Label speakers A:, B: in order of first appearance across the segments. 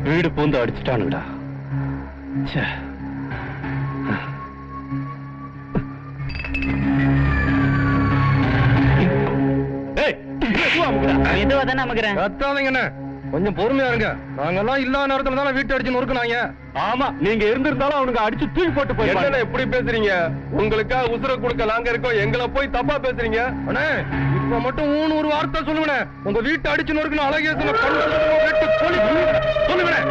A: வீடு பூந்து அடிச்சுட்டானுடா.
B: கொஞ்சம் பொறுமையா இருங்க. நாங்கெல்லாம் இல்லாத நேரத்துல தானே வீட்டு அடிச்சு நொறுக்குனாங்க.
A: ஆமா, நீங்க இருந்திருந்தாலும் அவனுக்கு அடிச்சு தூக்கி போட்டு போய்.
B: எப்படி பேசுறீங்க? உங்களுக்கா உசுர கொடுக்க நாங்க இருக்கோம், எங்களை போய் தப்பா பேசுறீங்க. அண்ணே, இப்ப மட்டும் ஒரு வார்த்தை சொல்லுங்கண்ணே. உங்க வீட்டு அடிச்சு நொறுக்கணும் அழகேசன சொல்லுங்கண்ணே.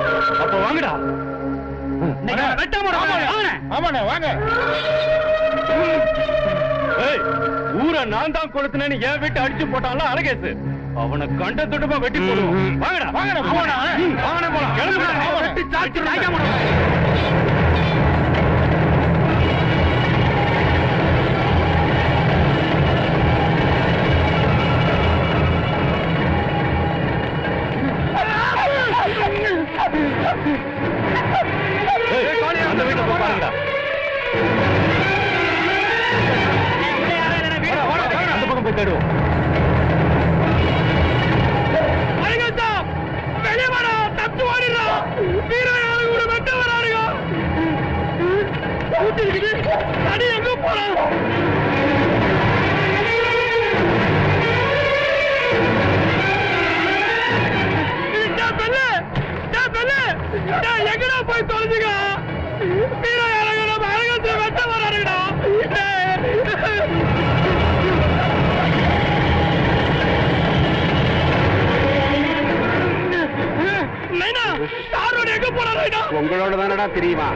A: அப்ப வாங்கடா.
B: வாங்க.
A: ஊரை நான் தான் கொளுத்தினேன்னு என் வீட்டு அடிச்சு போட்டான்ல அழகேசு, அவனை கண்ட துட்டமா வெட்டி போடுவோம். வாங்கடா போலாம். அந்த வீட்டை பாருங்கடா. அந்த பக்கம் போய் தேடுவோம்.
B: எங்கடா போய் தொலைஞ்சுங்க? வெட்ட வராருங்கடா.
A: உங்களோட தானடா தெரியுமா?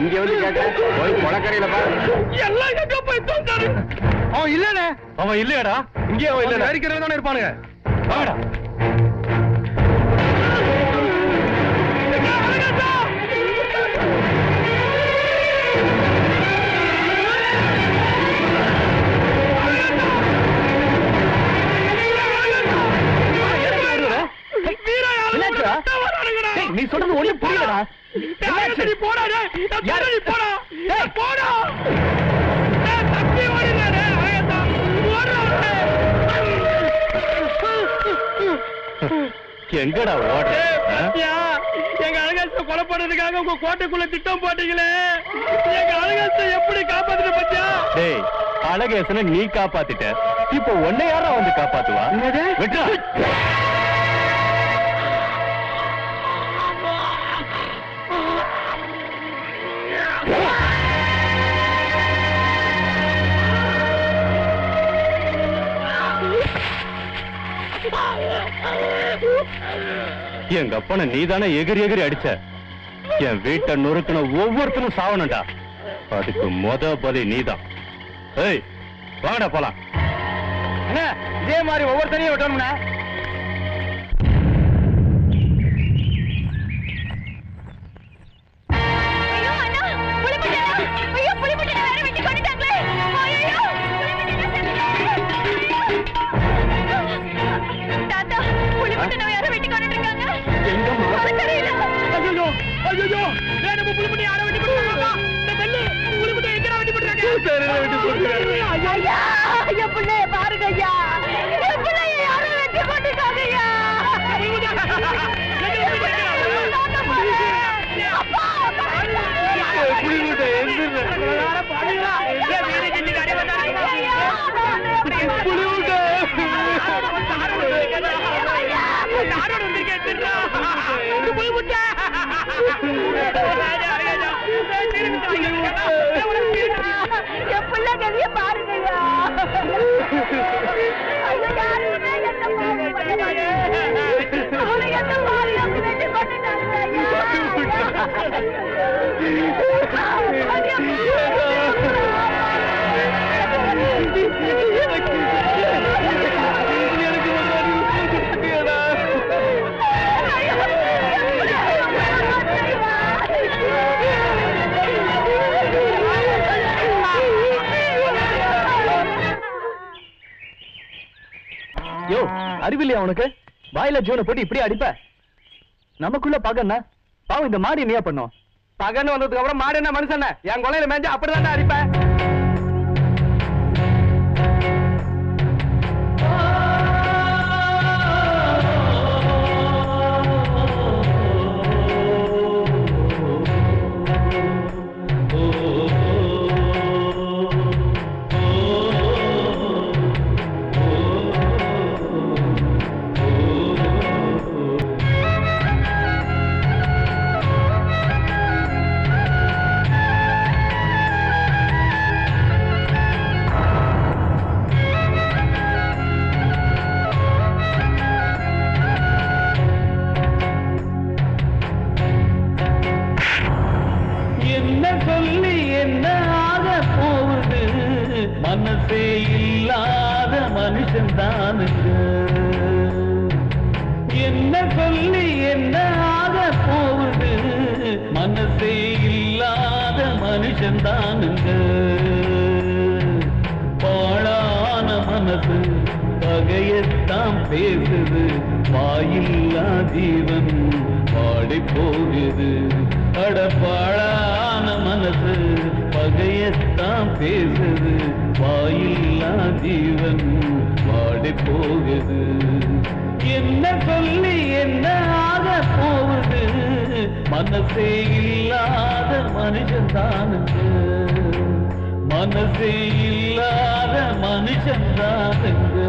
A: இங்க வந்து கேட்ட போய் கொலக்கரையில பாரு.
B: எல்லாம் எங்க போய் தோந்தாரு? அவன் இல்லனே.
A: அவன் இல்லையடா. இங்கே அவன் இல்ல.
B: அடிக்கிறவங்க தானே இருப்பானுங்க.
A: வாடா. நீ சொல்றது ஒண்ணு புரியலடா.
B: போடா தப்பி ஓடினாரு.
A: எங்கடா ஓட?
B: எங்க அழகாச கொலை பண்ணதுக்காக உங்க கோட்டைக்குள்ள திட்டம் போட்டீங்களே, எங்க அழகாச எப்படி காப்பாத்துட்டு பத்தியா?
A: டேய், அழகேசனை நீ காப்பாத்திட்ட, இப்போ உன்னை யாரா வந்து காப்பாத்துவா? விட்டா. எங்க அப்பனை நீதானே எகிரி எகிரி அடிச்ச. என் வீட்டை நொறுக்கின ஒவ்வொருத்தரும் சாவணும்டா. அதுக்கு பலி நீதான். ஏய், வாங்கடா போலாம்.
B: இதே மாதிரி ஒவ்வொருத்தரையும் விட்டோம்னா பாருங்க ஐயா, யாரும் வெட்டி கொண்டிருக்காங்க ஐயா. பிள்ளைகளையே பாருங்கய்யா.
A: யோ, அறிவில்லையா உனக்கு? வாயில ஜீவனை போட்டு இப்படி அடிப்ப? நமக்குள்ள பகன்னா பாவம், இந்த மாடு நீயா பண்ணும்?
B: பகன்னு வந்ததுக்கு அப்புறம் மாடு என்ன மனுஷன்? என் கொலையில மேஞ்சா அப்படிதான் அடிப்பேன்.
C: மனசே இல்லாத மனுஷன் தானுங்க. என்ன சொல்லி என்ன ஆக போகுது, மனசே இல்லாத மனுஷன் தானுங்க. பாழான மனசு பகையத்தான் பேசுது, வாயில்லா ஜீவன் பாடி போகுது. அட பாழான மனசு பகையத்தான் பேசுது, வாயில்லா ஜீவன் பாடி போகுது. என்ன சொல்லி என்ன ஆக போகுது, மனசே இல்லாத மனுஷன் தானுங்க. மனசே இல்லாத மனுஷன் தானுங்க.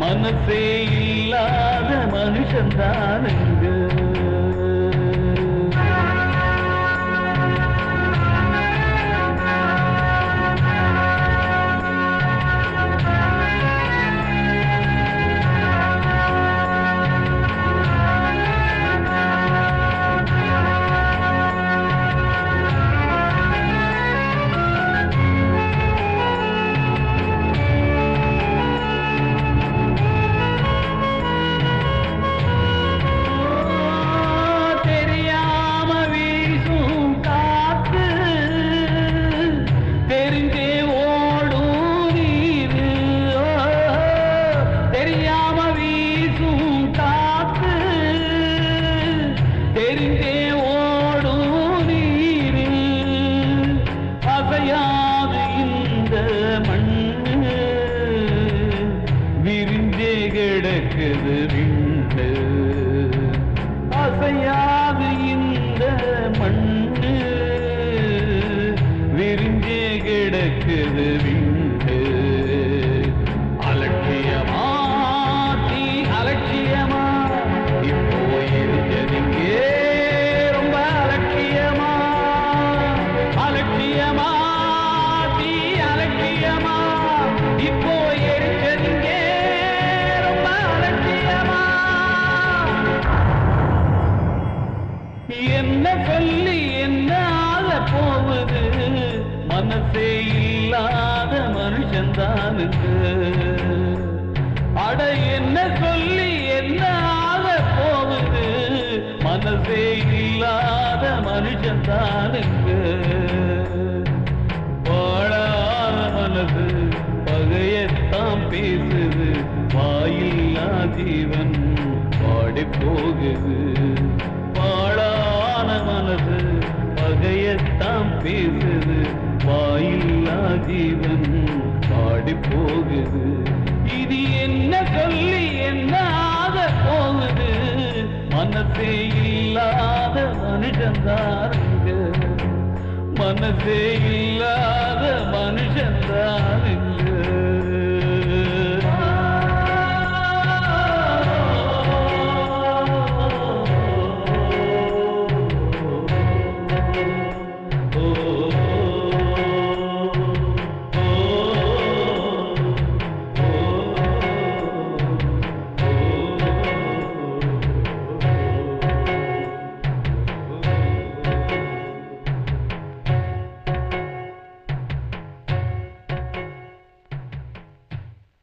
C: மனசே இல்லாத மனுஷன் தானுங்க. அசையாது இந்த மண்ணு விரிஞ்சே கிடக்குது விண்டு. அலட்சியமா தீ அலட்சியமா இப்போ எரிஞ்சதுங்கே ரொம்ப அலட்சியமா. அலட்சியமா தீ அலட்சியமா இப்போ எரிஞ்சதுங்கே ரொம்ப அலட்சியமா. என்ன சொல்லி என்ன ஆக போகுது, மனசே இல்லாத மனுஷன் தானுங்க. அட என்ன சொல்லி என்ன ஆக போகுது, மனசே இல்லாத மனுஷன் தானுங்க. வாழான மனசு பகையத்தான் பேசுது, வாயில்லா ஜீவன் பாடி போகுது. வாழான மனசு பகையத்தான் பேசுது, வாயில்லா ஜீவன் பாடி போகுது. இது என்ன சொல்லி என்ன ஆக போகுது, மனசே இல்லாத மனுஷன் தானுங்க. மனசே இல்லாத